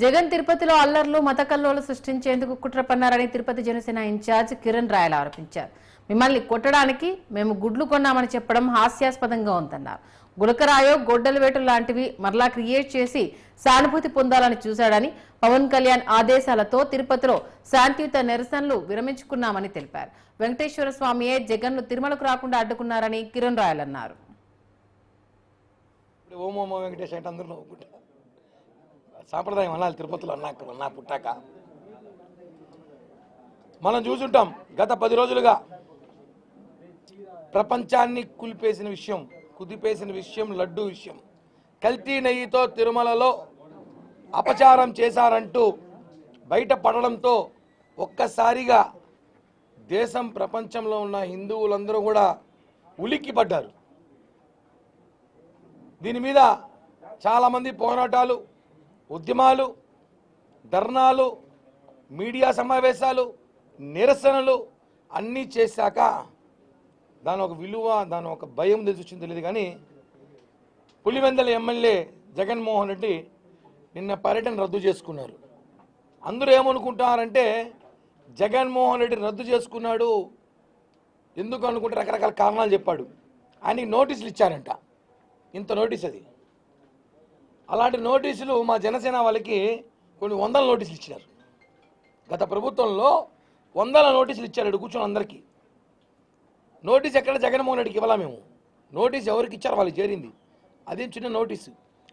జగన్ తిరుపతిలో అల్లర్లు మత కల్లోలు సృష్టించేందుకు కుట్ర పన్నారని తిరుపతి జనసేన ఇన్ఛార్జ్ కిరణ్ రాయల్ ఆరోపించారు. మిమ్మల్ని కొట్టడానికి మేము గుడ్లు కొన్నామని చెప్పడం హాస్యాస్పదంగా ఉందన్నారు. గులకరాయో గొడ్డల వేటు లాంటివి మరలా క్రియేట్ చేసి సానుభూతి పొందాలని చూశాడని, పవన్ కళ్యాణ్ ఆదేశాలతో తిరుపతిలో శాంతియుత నిరసనలు విరమించుకున్నామని తెలిపారు. వెంకటేశ్వర స్వామియే జగన్ను తిరుమలకు రాకుండా అడ్డుకున్నారని కిరణ్ రాయల్ అన్నారు. సాంప్రదాయం అనాలి తిరుపతిలో అన్నా పుట్టాక మనం చూసుంటాం. గత 10 రోజులుగా ప్రపంచాన్ని కుదిపేసిన విషయం లడ్డు విషయం. కల్తీ నెయ్యితో తిరుమలలో అపచారం చేశారంటూ బయటపడడంతో ఒక్కసారిగా దేశం ప్రపంచంలో ఉన్న హిందువులందరూ కూడా ఉలిక్కిపడ్డారు. దీని మీద చాలామంది పోరాటాలు, ఉద్యమాలు, ధర్నాలు, మీడియా సమావేశాలు, నిరసనలు అన్నీ చేశాక దాని ఒక విలువ, దాని ఒక భయం తెలిసి తెలియదు. కానీ పులివెందుల ఎమ్మెల్యే జగన్మోహన్ రెడ్డి నిన్న పర్యటన రద్దు చేసుకున్నారు. అందరూ ఏమనుకుంటున్నారంటే జగన్మోహన్ రెడ్డి రద్దు చేసుకున్నాడు ఎందుకు అనుకుంటే రకరకాల కారణాలు చెప్పాడు. ఆయనకి నోటీసులు ఇచ్చారంట. ఇంత నోటీస్ అది. అలాంటి నోటీసులు మా జనసేన వాళ్ళకి కొన్ని 100 నోటీసులు ఇచ్చినారు. గత ప్రభుత్వంలో 100 నోటీసులు ఇచ్చారు కూర్చొని అందరికీ. నోటీస్ ఎక్కడ జగన్మోహన్ రెడ్డికి ఇవ్వాలా మేము? నోటీస్ ఎవరికి ఇచ్చారు వాళ్ళకి చేరింది. అదేం చిన్న నోటీసు.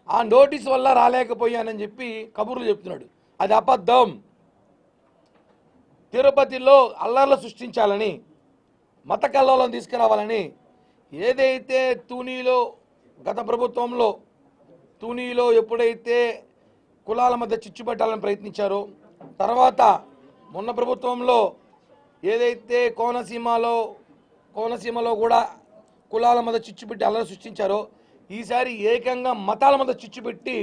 ఆ నోటీసు వల్ల రాలేకపోయానని చెప్పి కబుర్లు చెప్తున్నాడు. అది అబద్ధం. తిరుపతిలో అల్లర్లు సృష్టించాలని, మత కల్లోలం తీసుకురావాలని ఏదైతే తూనీలో గత ప్రభుత్వంలో తూనీలో ఎప్పుడైతే కులాల మధ్య చిచ్చు పెట్టాలని ప్రయత్నించారో, తర్వాత మొన్న ప్రభుత్వంలో ఏదైతే కోనసీమలో కూడా కులాల మధ్య చిచ్చు పెట్టి అల్లరి సృష్టించారో, ఈసారి ఏకంగా మతాల మధ్య చిచ్చు పెట్టి